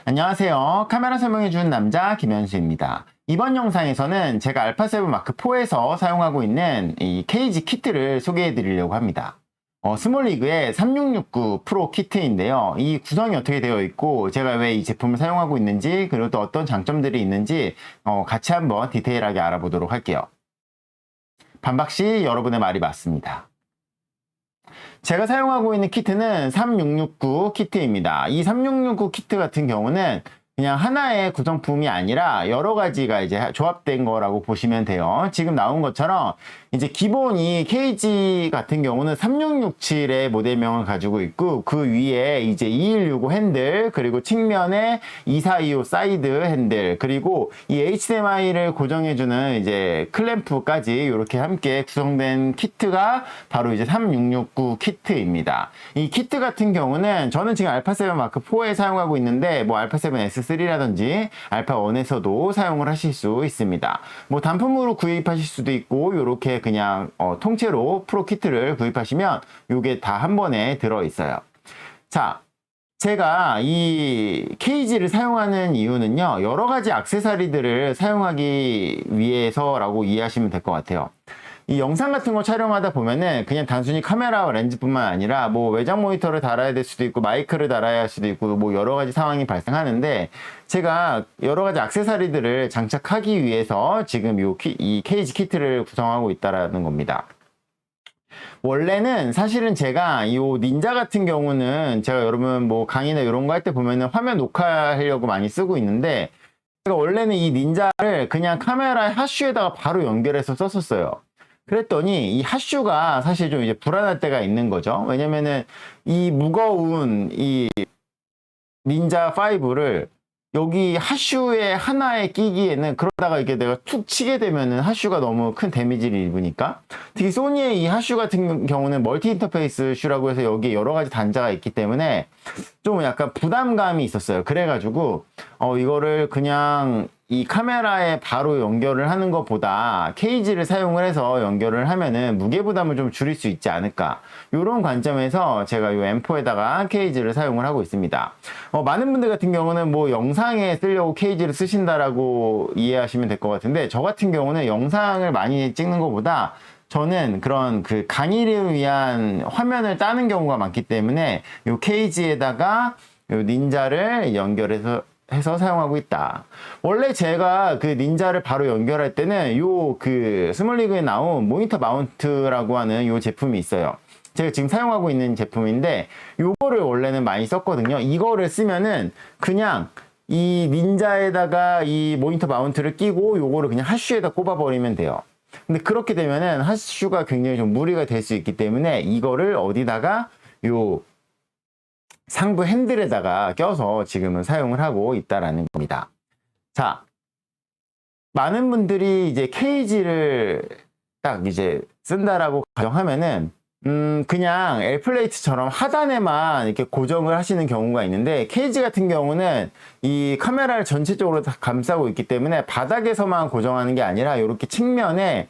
안녕하세요. 카메라 설명해주는 남자 김현수입니다. 이번 영상에서는 제가 알파7 마크4에서 사용하고 있는 이 케이지 키트를 소개해 드리려고 합니다. 스몰리그의 3669 프로 키트인데요. 이 구성이 어떻게 되어 있고 제가 왜 이 제품을 사용하고 있는지, 그리고 또 어떤 장점들이 있는지 같이 한번 디테일하게 알아보도록 할게요. 반박시 여러분의 말이 맞습니다. 제가 사용하고 있는 키트는 3669 키트입니다. 이 3669 키트 같은 경우는 그냥 하나의 구성품이 아니라 여러 가지가 이제 조합된 거라고 보시면 돼요. 지금 나온 것처럼 이제 기본 이 케이지 같은 경우는 3667의 모델명을 가지고 있고, 그 위에 이제 2165 핸들, 그리고 측면에 2425 사이드 핸들, 그리고 이 HDMI를 고정해주는 이제 클램프까지 이렇게 함께 구성된 키트가 바로 이제 3669 키트입니다. 이 키트 같은 경우는 저는 지금 알파7 마크4에 사용하고 있는데, 뭐 알파7 S3라든지 알파1에서도 사용을 하실 수 있습니다. 뭐 단품으로 구입하실 수도 있고, 요렇게 그냥 통째로 프로 키트를 구입하시면 요게 다 한 번에 들어 있어요. 자, 제가 이 케이지를 사용하는 이유는요, 여러 가지 액세서리들을 사용하기 위해서라고 이해하시면 될 것 같아요. 이 영상 같은 거 촬영하다 보면은 그냥 단순히 카메라와 렌즈뿐만 아니라 뭐 외장 모니터를 달아야 될 수도 있고, 마이크를 달아야 할 수도 있고, 뭐 여러 가지 상황이 발생하는데, 제가 여러 가지 액세서리들을 장착하기 위해서 지금 이 케이지 키트를 구성하고 있다라는 겁니다. 원래는 사실은 제가 이 닌자 같은 경우는 제가 여러분 뭐 강의나 이런 거 할 때 보면은 화면 녹화하려고 많이 쓰고 있는데, 제가 원래는 이 닌자를 그냥 카메라의 핫슈에다가 바로 연결해서 썼었어요. 그랬더니 이 핫슈가 사실 좀 이제 불안할 때가 있는 거죠. 왜냐면은 이 무거운 이 닌자 5를 여기 핫슈에 하나에 끼기에는, 그러다가 이게 내가 툭 치게 되면은 핫슈가 너무 큰 데미지를 입으니까, 특히 소니의 이 핫슈 같은 경우는 멀티 인터페이스 슈라고 해서 여기에 여러 가지 단자가 있기 때문에 좀 약간 부담감이 있었어요. 그래가지고 이거를 그냥 이 카메라에 바로 연결을 하는 것보다 케이지를 사용을 해서 연결을 하면은 무게 부담을 좀 줄일 수 있지 않을까, 이런 관점에서 제가 이 M4에다가 케이지를 사용을 하고 있습니다. 많은 분들 같은 경우는 뭐 영상에 쓰려고 케이지를 쓰신다라고 이해하시면 될 것 같은데, 저 같은 경우는 영상을 많이 찍는 것보다 저는 그런 그 강의를 위한 화면을 따는 경우가 많기 때문에 이 케이지에다가 이 닌자를 연결해서 사용하고 있다. 원래 제가 그 닌자를 바로 연결할 때는 요 그 스몰리그에 나온 모니터 마운트라고 하는 요 제품이 있어요. 제가 지금 사용하고 있는 제품인데, 요거를 원래는 많이 썼거든요. 이거를 쓰면은 그냥 이 닌자에다가 이 모니터 마운트를 끼고 요거를 그냥 핫슈에다 꼽아버리면 돼요. 근데 그렇게 되면은 핫슈가 굉장히 좀 무리가 될 수 있기 때문에 이거를 어디다가 요 상부 핸들에다가 껴서 지금은 사용을 하고 있다라는 겁니다. 자, 많은 분들이 이제 케이지를 딱 이제 쓴다라고 가정하면은 그냥 L플레이트처럼 하단에만 이렇게 고정을 하시는 경우가 있는데, 케이지 같은 경우는 이 카메라를 전체적으로 다 감싸고 있기 때문에 바닥에서만 고정하는 게 아니라 이렇게 측면에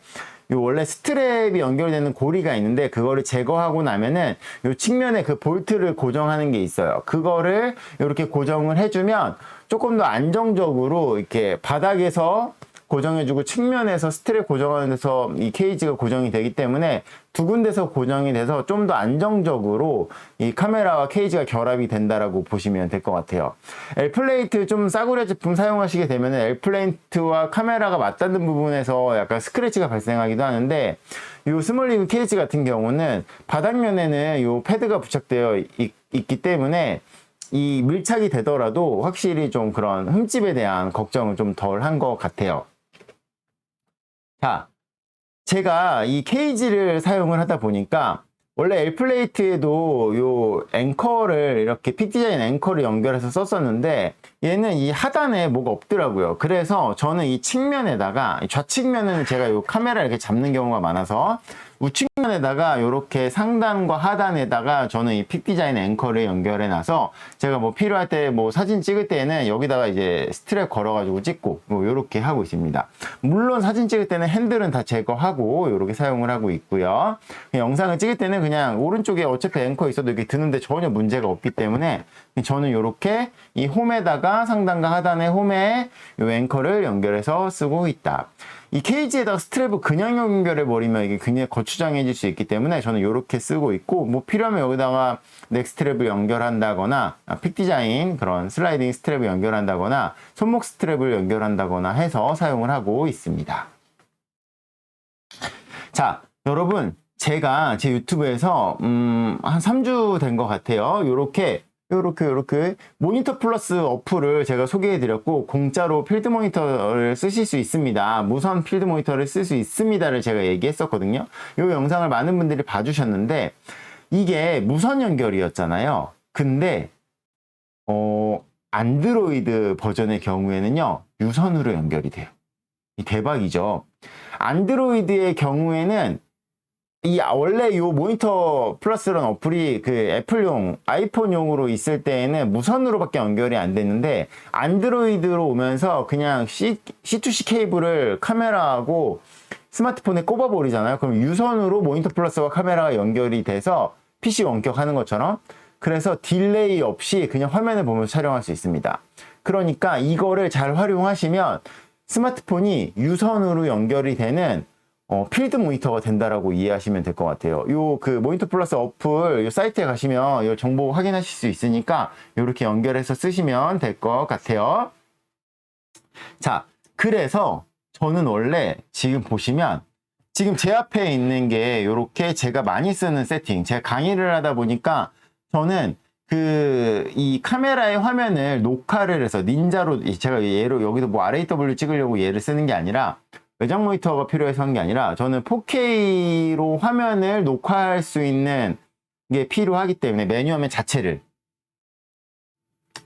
요 원래 스트랩이 연결되는 고리가 있는데, 그거를 제거하고 나면은 요 측면에 그 볼트를 고정하는 게 있어요. 그거를 이렇게 고정을 해주면 조금 더 안정적으로 이렇게 바닥에서 고정해주고 측면에서 스트랩 고정하는 데서 이 케이지가 고정이 되기 때문에 두 군데서 고정이 돼서 좀 더 안정적으로 이 카메라와 케이지가 결합이 된다라고 보시면 될 것 같아요. L플레이트 좀 싸구려 제품 사용하시게 되면 L플레이트와 카메라가 맞닿는 부분에서 약간 스크래치가 발생하기도 하는데, 이 스몰리그 케이지 같은 경우는 바닥면에는 이 패드가 부착되어 있기 때문에 이 밀착이 되더라도 확실히 좀 그런 흠집에 대한 걱정은 좀 덜 한 것 같아요. 자, 제가 이 케이지를 사용을 하다 보니까 원래 L플레이트에도 요 앵커를 이렇게 픽디자인 앵커를 연결해서 썼었는데, 얘는 이 하단에 뭐가 없더라고요. 그래서 저는 이 측면에다가, 좌측면은 제가 요 카메라 이렇게 잡는 경우가 많아서 우측면에다가 이렇게 상단과 하단에다가 저는 이 픽디자인 앵커를 연결해 놔서 제가 뭐 필요할 때 뭐 사진 찍을 때는 여기다가 이제 스트랩 걸어 가지고 찍고 뭐 이렇게 하고 있습니다. 물론 사진 찍을 때는 핸들은 다 제거하고 이렇게 사용을 하고 있고요. 영상을 찍을 때는 그냥 오른쪽에 어차피 앵커 있어도 이렇게 드는데 전혀 문제가 없기 때문에 저는 이렇게 이 홈에다가 상단과 하단의 홈에 요 앵커를 연결해서 쓰고 있다. 이 케이지에다가 스트랩을 그냥 연결해 버리면 이게 굉장히 거추장해질 수 있기 때문에 저는 이렇게 쓰고 있고, 뭐 필요하면 여기다가 넥 스트랩을 연결한다거나 픽 디자인 그런 슬라이딩 스트랩을 연결한다거나 손목 스트랩을 연결한다거나 해서 사용을 하고 있습니다. 자, 여러분, 제가 제 유튜브에서 한 3주 된 것 같아요. 요렇게 모니터 플러스 어플을 제가 소개해 드렸고, 공짜로 필드 모니터를 쓰실 수 있습니다. 무선 필드 모니터를 쓸 수 있습니다를 제가 얘기했었거든요. 요 영상을 많은 분들이 봐주셨는데, 이게 무선 연결이었잖아요. 근데 안드로이드 버전의 경우에는요, 유선으로 연결이 돼요. 이 대박이죠. 안드로이드의 경우에는 원래 요 모니터 플러스라는 어플이 그 애플용, 아이폰용으로 있을 때에는 무선으로밖에 연결이 안 됐는데, 안드로이드로 오면서 그냥 C2C 케이블을 카메라하고 스마트폰에 꼽아버리잖아요. 그럼 유선으로 모니터 플러스와 카메라가 연결이 돼서 PC 원격 하는 것처럼, 그래서 딜레이 없이 그냥 화면을 보면서 촬영할 수 있습니다. 그러니까 이거를 잘 활용하시면 스마트폰이 유선으로 연결이 되는 필드 모니터가 된다라고 이해하시면 될 것 같아요. 요 그 모니터 플러스 어플 요 사이트에 가시면 요 정보 확인하실 수 있으니까 요렇게 연결해서 쓰시면 될 것 같아요. 자, 그래서 저는 원래 지금 보시면 지금 제 앞에 있는 게 요렇게 제가 많이 쓰는 세팅, 제가 강의를 하다 보니까 저는 이 카메라의 화면을 녹화를 해서 닌자로, 제가 얘로 여기서 뭐 RAW 찍으려고 얘를 쓰는 게 아니라, 외장 모니터가 필요해서 한 게 아니라, 저는 4K로 화면을 녹화할 수 있는 게 필요하기 때문에 메뉴 화면 자체를,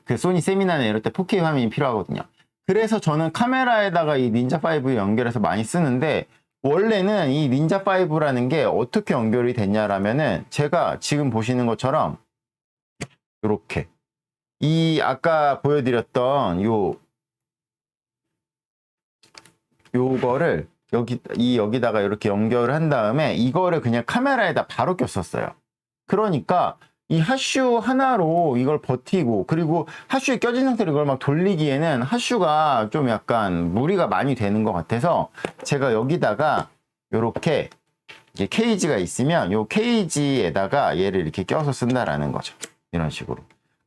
그 소니 세미나나 이럴 때 4K 화면이 필요하거든요. 그래서 저는 카메라에다가 이 닌자5 연결해서 많이 쓰는데, 원래는 이 닌자5라는 게 어떻게 연결이 됐냐라면은, 제가 지금 보시는 것처럼 요렇게 아까 보여드렸던 요거를 여기다가 이렇게 연결을 한 다음에 이거를 그냥 카메라에다 바로 꼈었어요. 그러니까 이 핫슈 하나로 이걸 버티고, 그리고 핫슈에 껴진 상태로 이걸 막 돌리기에는 핫슈가 좀 약간 무리가 많이 되는 것 같아서, 제가 여기다가 요렇게 이제 케이지가 있으면 요 케이지에다가 얘를 이렇게 껴서 쓴다라는 거죠. 이런 식으로.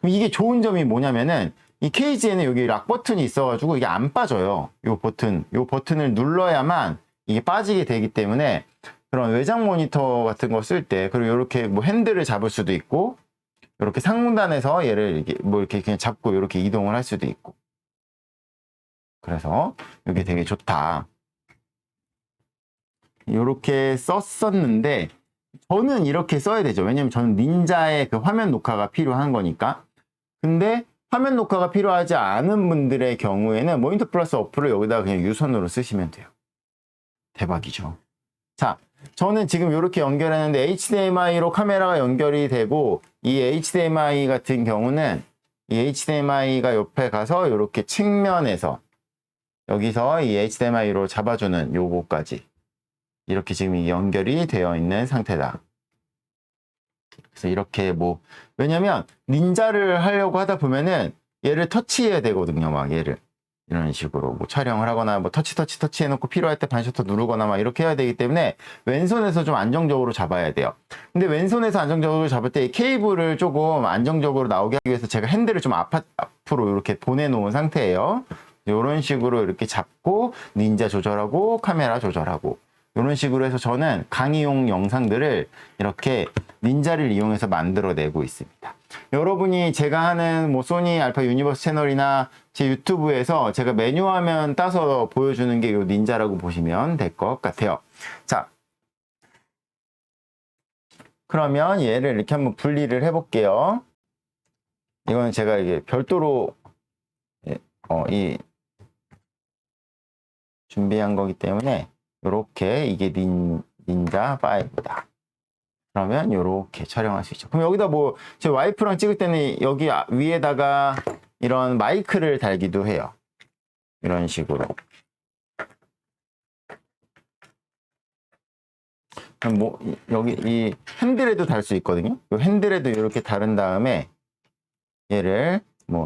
그럼 이게 좋은 점이 뭐냐면은, 이 케이지에는 여기 락 버튼이 있어가지고 이게 안 빠져요. 요 버튼을 눌러야만 이게 빠지게 되기 때문에, 그런 외장 모니터 같은 거 쓸 때, 그리고 이렇게 뭐 핸들을 잡을 수도 있고, 이렇게 상단에서 얘를 이렇게 그냥 잡고 이렇게 이동을 할 수도 있고. 그래서 이게 되게 좋다. 이렇게 썼었는데, 저는 이렇게 써야 되죠. 왜냐면 저는 닌자의 그 화면 녹화가 필요한 거니까. 근데 화면 녹화가 필요하지 않은 분들의 경우에는 모니터 플러스 어플을 여기다가 그냥 유선으로 쓰시면 돼요. 대박이죠. 자, 저는 지금 이렇게 연결했는데 HDMI로 카메라가 연결이 되고, 이 HDMI 같은 경우는 이 HDMI가 옆에 가서 이렇게 측면에서 여기서 이 HDMI로 잡아주는 요거까지 이렇게 지금 연결이 되어 있는 상태다. 그래서 이렇게 왜냐면 닌자를 하려고 하다 보면은 얘를 터치해야 되거든요. 막 얘를 이런 식으로 촬영을 하거나 터치 해놓고 필요할 때 반셔터 누르거나 막 이렇게 해야 되기 때문에 왼손에서 좀 안정적으로 잡아야 돼요. 근데 왼손에서 안정적으로 잡을 때 이 케이블을 조금 안정적으로 나오게 하기 위해서 제가 핸들을 좀 앞으로 이렇게 보내놓은 상태예요. 이런 식으로 이렇게 잡고 닌자 조절하고 카메라 조절하고, 이런 식으로 해서 저는 강의용 영상들을 이렇게 닌자를 이용해서 만들어내고 있습니다. 여러분이 제가 하는 소니 알파 유니버스 채널이나 제 유튜브에서 제가 메뉴 화면 따서 보여주는 게 이 닌자라고 보시면 될 것 같아요. 자, 그러면 얘를 이렇게 한번 분리를 해볼게요. 이거는 제가 이게 별도로 준비한 거기 때문에 요렇게 이게 닌자5다. 그러면 요렇게 촬영할 수 있죠. 그럼 여기다 제 와이프랑 찍을 때는 여기 위에다가 이런 마이크를 달기도 해요. 이런 식으로. 그럼 여기 이 핸들에도 달 수 있거든요. 요 핸들에도 이렇게 다른 다음에 얘를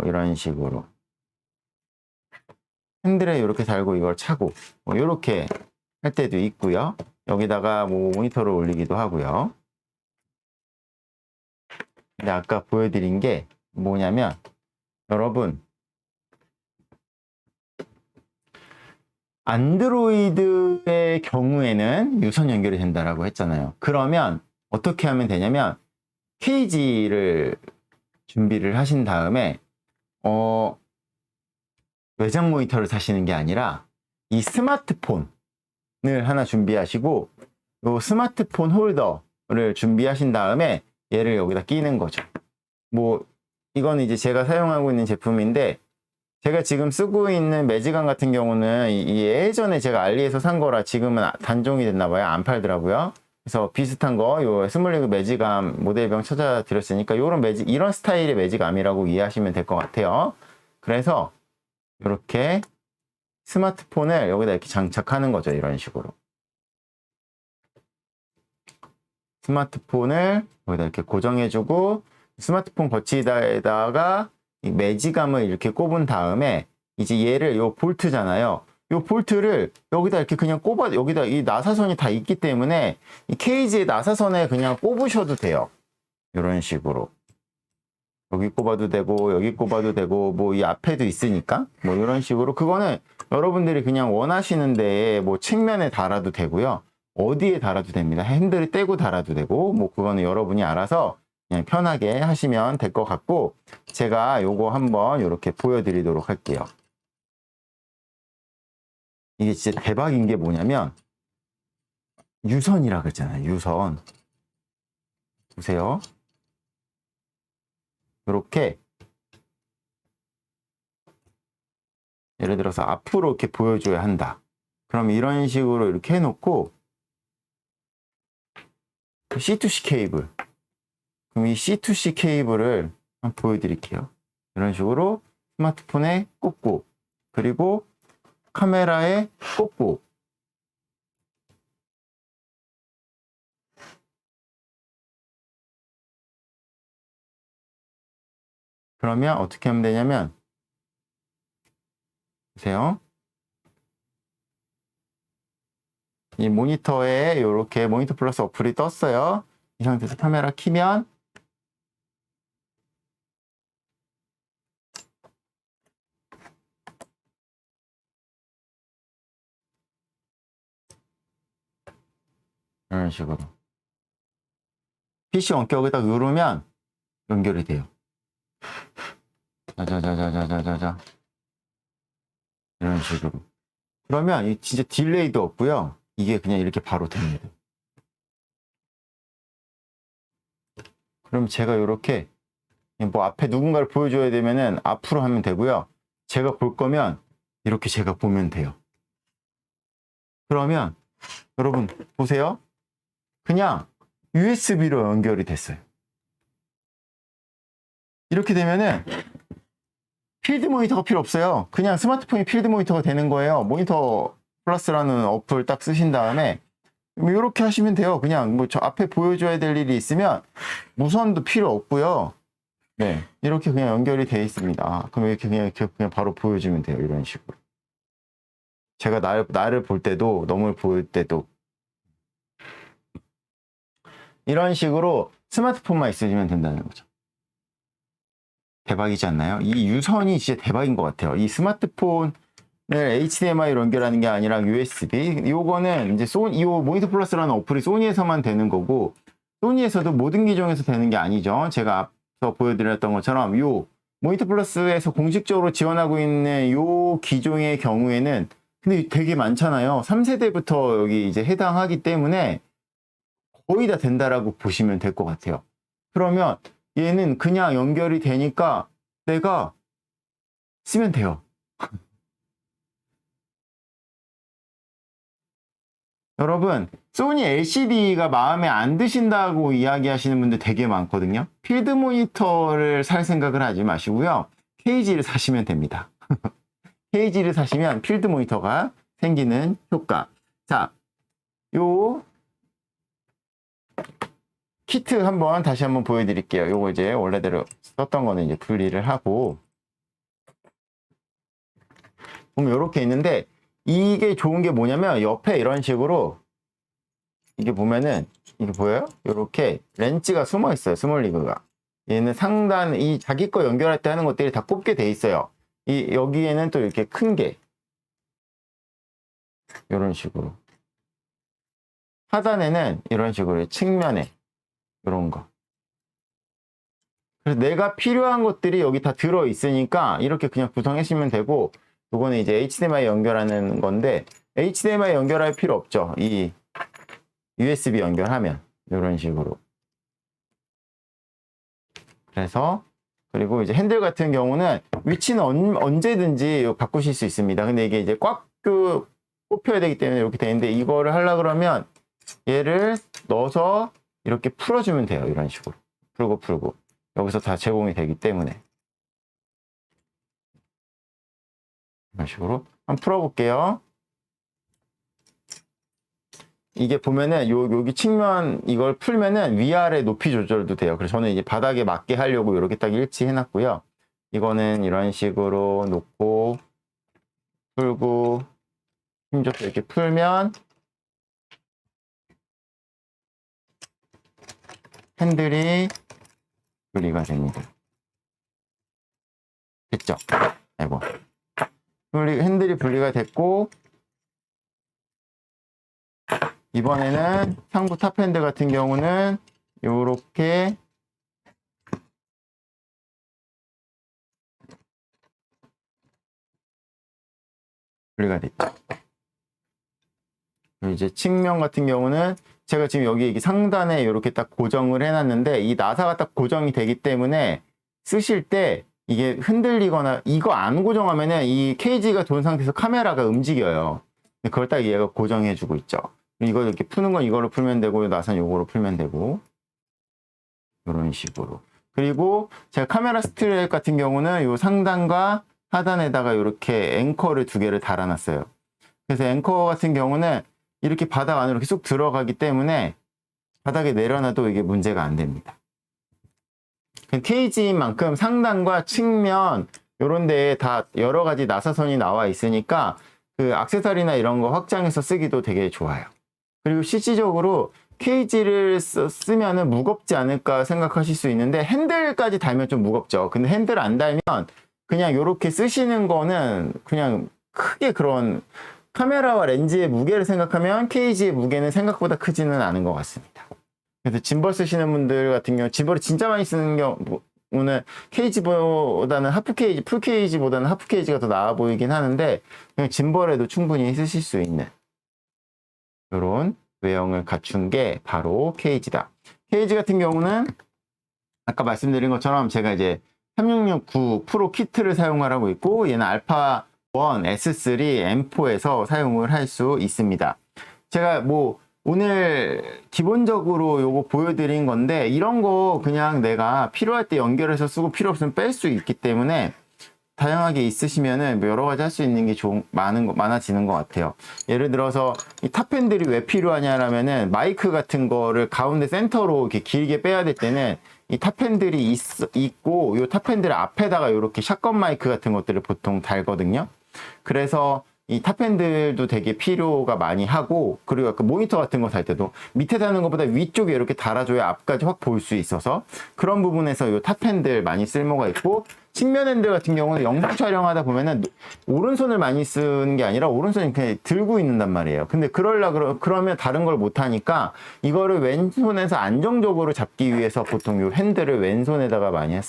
이런 식으로 핸들에 이렇게 달고 이걸 차고 뭐 이렇게 할 때도 있고요. 여기다가 뭐 모니터를 올리기도 하고요. 근데 아까 보여드린 게 뭐냐면 여러분 안드로이드의 경우에는 유선 연결이 된다라고 했잖아요. 그러면 어떻게 하면 되냐면 케이지를 준비를 하신 다음에 외장 모니터를 사시는 게 아니라 이 스마트폰을 하나 준비하시고 이 스마트폰 홀더를 준비하신 다음에 얘를 여기다 끼는 거죠. 뭐 이건 이제 제가 사용하고 있는 제품인데 제가 지금 쓰고 있는 매직암 같은 경우는 예전에 제가 알리에서 산 거라 지금은 단종이 됐나 봐요. 안 팔더라고요. 그래서 비슷한 거, 요 스몰리그 매직암 모델명 찾아드렸으니까 요런 이런 스타일의 매직암이라고 이해하시면 될 것 같아요. 그래서 이렇게 스마트폰을 여기다 이렇게 장착하는 거죠. 이런 식으로. 스마트폰을 여기다 이렇게 고정해주고 스마트폰 거치대에다가 이 매직암을 이렇게 꼽은 다음에 이제 얘를 요 볼트잖아요. 요 볼트를 여기다 이렇게 그냥 꼽아 여기다 이 나사선이 다 있기 때문에 이 케이지의 나사선에 그냥 꼽으셔도 돼요. 이런 식으로 여기 꼽아도 되고 여기 꼽아도 되고 뭐 이 앞에도 있으니까 뭐 이런 식으로 그거는 여러분들이 그냥 원하시는 데에 뭐 측면에 달아도 되고요. 어디에 달아도 됩니다. 핸들을 떼고 달아도 되고 뭐 그거는 여러분이 알아서 그냥 편하게 하시면 될 것 같고 제가 요거 한번 이렇게 보여드리도록 할게요. 이게 진짜 대박인 게 뭐냐면 유선이라 그랬잖아요. 유선 보세요. 이렇게 예를 들어서 앞으로 이렇게 보여줘야 한다. 그럼 이런 식으로 이렇게 해놓고 C2C 케이블 그럼 이 C2C 케이블을 한번 보여드릴게요. 이런 식으로 스마트폰에 꽂고 그리고 카메라에 꽂고 그러면 어떻게 하면 되냐면 보세요. 이 모니터에 이렇게 모니터 플러스 어플이 떴어요. 이 상태에서 카메라 키면 이런 식으로 PC 원격에다 누르면 연결이 돼요. 자자자자자자자 이런 식으로 그러면 이 진짜 딜레이도 없고요. 이게 그냥 이렇게 바로 됩니다. 그럼 제가 이렇게 뭐 앞에 누군가를 보여줘야 되면은 앞으로 하면 되고요. 제가 볼 거면 이렇게 제가 보면 돼요. 그러면 여러분 보세요. 그냥 USB로 연결이 됐어요. 이렇게 되면은 필드 모니터가 필요 없어요. 그냥 스마트폰이 필드 모니터가 되는 거예요. 모니터 플러스라는 어플 딱 쓰신 다음에 이렇게 하시면 돼요. 그냥 뭐 저 앞에 보여줘야 될 일이 있으면 무선도 필요 없고요. 네, 이렇게 그냥 연결이 되어 있습니다. 그럼 이렇게 그냥 바로 보여주면 돼요. 이런 식으로. 제가 나를 볼 때도, 너물 볼 때도. 이런 식으로 스마트폰만 있으면 된다는 거죠. 대박이지 않나요? 이 유선이 진짜 대박인 것 같아요. 이 스마트폰을 HDMI로 연결하는 게 아니라 USB. 요거는 이제 이 모니터 플러스라는 어플이 소니에서만 되는 거고, 소니에서도 모든 기종에서 되는 게 아니죠. 제가 앞서 보여드렸던 것처럼 요 모니터 플러스에서 공식적으로 지원하고 있는 요 기종의 경우에는 근데 되게 많잖아요. 3세대부터 여기 이제 해당하기 때문에 거의 다 된다라고 보시면 될 것 같아요. 그러면 얘는 그냥 연결이 되니까 내가 쓰면 돼요. 여러분, 소니 LCD가 마음에 안 드신다고 이야기하시는 분들 되게 많거든요. 필드 모니터를 살 생각을 하지 마시고요. 케이지를 사시면 됩니다. 케이지를 사시면 필드 모니터가 생기는 효과. 자, 요 키트 다시 한번 보여드릴게요. 요거 이제 원래대로 썼던 거는 이제 분리를 하고 보면 이렇게 있는데 이게 좋은 게 뭐냐면 옆에 이런 식으로 이게 보면은 이게 보여요? 이렇게 렌치가 숨어 있어요. 스몰리그가. 얘는 상단 이 자기 거 연결할 때 하는 것들이 다 꼽게 돼 있어요. 이 여기에는 또 이렇게 큰 게 이런 식으로 하단에는 이런 식으로 측면에 이런 거. 그래서 내가 필요한 것들이 여기 다 들어 있으니까 이렇게 그냥 구성하시면 되고, 이거는 이제 HDMI 연결하는 건데 HDMI 연결할 필요 없죠. 이 USB 연결하면 이런 식으로. 그래서 그리고 이제 핸들 같은 경우는 위치는 언제든지 바꾸실 수 있습니다. 근데 이게 이제 꽉 꼽혀야 되기 때문에 이렇게 되는데, 이거를 하려 그러면 얘를 넣어서 이렇게 풀어주면 돼요. 이런 식으로 풀고 여기서 다 제공이 되기 때문에 이런 식으로 한번 풀어볼게요. 이게 보면은 여기 측면 이걸 풀면은 위아래 높이 조절도 돼요. 그래서 저는 이제 바닥에 맞게 하려고 이렇게 딱 일치해 놨고요. 이거는 이런 식으로 놓고 풀고 힘줘서 이렇게 풀면 핸들이 분리가 됩니다. 됐죠? 아이고. 핸들이 분리가 됐고, 이번에는 상부 탑 핸들 같은 경우는 요렇게 분리가 됐죠. 이제 측면 같은 경우는 제가 지금 여기 상단에 이렇게 딱 고정을 해놨는데, 이 나사가 딱 고정이 되기 때문에 쓰실 때 이게 흔들리거나, 이거 안 고정하면은 이 케이지가 돈 상태에서 카메라가 움직여요. 그걸 딱 얘가 고정해주고 있죠. 이거 이렇게 푸는 건 이걸로 풀면 되고, 나사는 이거로 풀면 되고, 이런 식으로. 그리고 제가 카메라 스트랩 같은 경우는 이 상단과 하단에다가 이렇게 앵커를 2개를 달아놨어요. 그래서 앵커 같은 경우는 이렇게 바닥 안으로 이렇게 쑥 들어가기 때문에 바닥에 내려놔도 이게 문제가 안 됩니다. 케이지인 만큼 상단과 측면 이런 데에 다 여러 가지 나사선이 나와 있으니까 그 액세서리나 이런 거 확장해서 쓰기도 되게 좋아요. 그리고 실질적으로 케이지를 쓰면은 무겁지 않을까 생각하실 수 있는데, 핸들까지 달면 좀 무겁죠. 근데 핸들 안 달면 그냥 이렇게 쓰시는 거는 그냥 크게 그런 카메라와 렌즈의 무게를 생각하면 케이지의 무게는 생각보다 크지는 않은 것 같습니다. 그래서 짐벌 쓰시는 분들 같은 경우, 짐벌을 진짜 많이 쓰는 경우는 케이지보다는 하프 케이지, 풀 케이지보다는 하프 케이지가 더 나아 보이긴 하는데, 그냥 짐벌에도 충분히 쓰실 수 있는 이런 외형을 갖춘 게 바로 케이지다. 케이지 같은 경우는 아까 말씀드린 것처럼 제가 이제 3669 프로 키트를 사용하고 있고, 얘는 알파 1 S3 M4에서 사용을 할 수 있습니다. 제가 뭐 오늘 기본적으로 요거 보여드린 건데, 이런 거 그냥 내가 필요할 때 연결해서 쓰고 필요 없으면 뺄 수 있기 때문에 다양하게 있으시면은 여러 가지 할 수 있는 게 많아지는 것 같아요. 예를 들어서 이 탑핸들이 왜 필요하냐라면은, 마이크 같은 거를 가운데 센터로 이렇게 길게 빼야 될 때는 이 탑핸들이 있고, 이 탑핸들 앞에다가 이렇게 샷건 마이크 같은 것들을 보통 달거든요. 그래서 이 탑핸들도 되게 필요가 많이 하고, 그리고 아까 모니터 같은 거 달 때도 밑에 다는 것보다 위쪽에 이렇게 달아줘야 앞까지 확 볼 수 있어서 그런 부분에서 이 탑핸들 많이 쓸모가 있고, 측면 핸들 같은 경우는 영상 촬영하다 보면은 오른손을 많이 쓰는 게 아니라 오른손이 그냥 들고 있는단 말이에요. 근데 그러면 다른 걸 못 하니까 이거를 왼손에서 안정적으로 잡기 위해서 보통 이 핸들을 왼손에다가 많이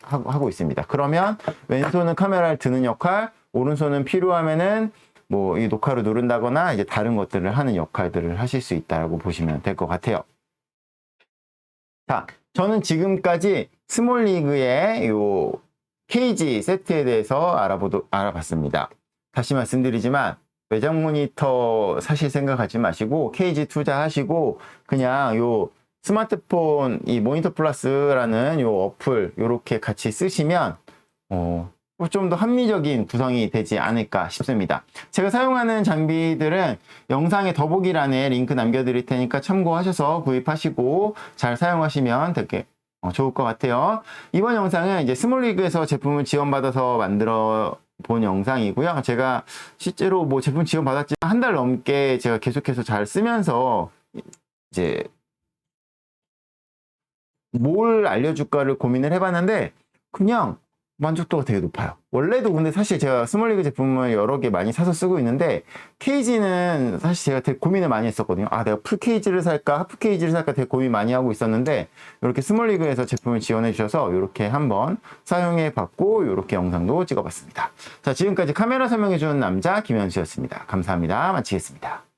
하고 있습니다. 그러면 왼손은 카메라를 드는 역할, 오른손은 필요하면은 뭐 이 녹화를 누른다거나 이제 다른 것들을 하는 역할들을 하실 수 있다고 보시면 될 것 같아요. 자, 저는 지금까지 스몰리그의 요 케이지 세트에 대해서 알아봤습니다. 다시 말씀드리지만 외장 모니터 사실 생각하지 마시고 케이지 투자하시고 그냥 요 스마트폰 이 모니터 플러스라는 요 어플 요렇게 같이 쓰시면 좀 더 합리적인 구성이 되지 않을까 싶습니다. 제가 사용하는 장비들은 영상의 더보기란에 링크 남겨드릴 테니까 참고하셔서 구입하시고 잘 사용하시면 되게 좋을 것 같아요. 이번 영상은 이제 스몰리그에서 제품을 지원받아서 만들어 본 영상이고요. 제가 실제로 뭐 제품 지원 받았지만 한 달 넘게 제가 계속해서 잘 쓰면서 이제 뭘 알려줄까를 고민을 해봤는데 그냥 만족도가 되게 높아요. 원래도 근데 사실 제가 스몰리그 제품을 여러 개 많이 사서 쓰고 있는데 케이지는 사실 제가 되게 고민을 많이 했었거든요. 아, 내가 풀 케이지를 살까 하프 케이지를 살까 되게 고민 많이 하고 있었는데 이렇게 스몰리그에서 제품을 지원해 주셔서 이렇게 한번 사용해 봤고 이렇게 영상도 찍어 봤습니다. 자, 지금까지 카메라 설명해 주는 남자 김현수였습니다. 감사합니다. 마치겠습니다.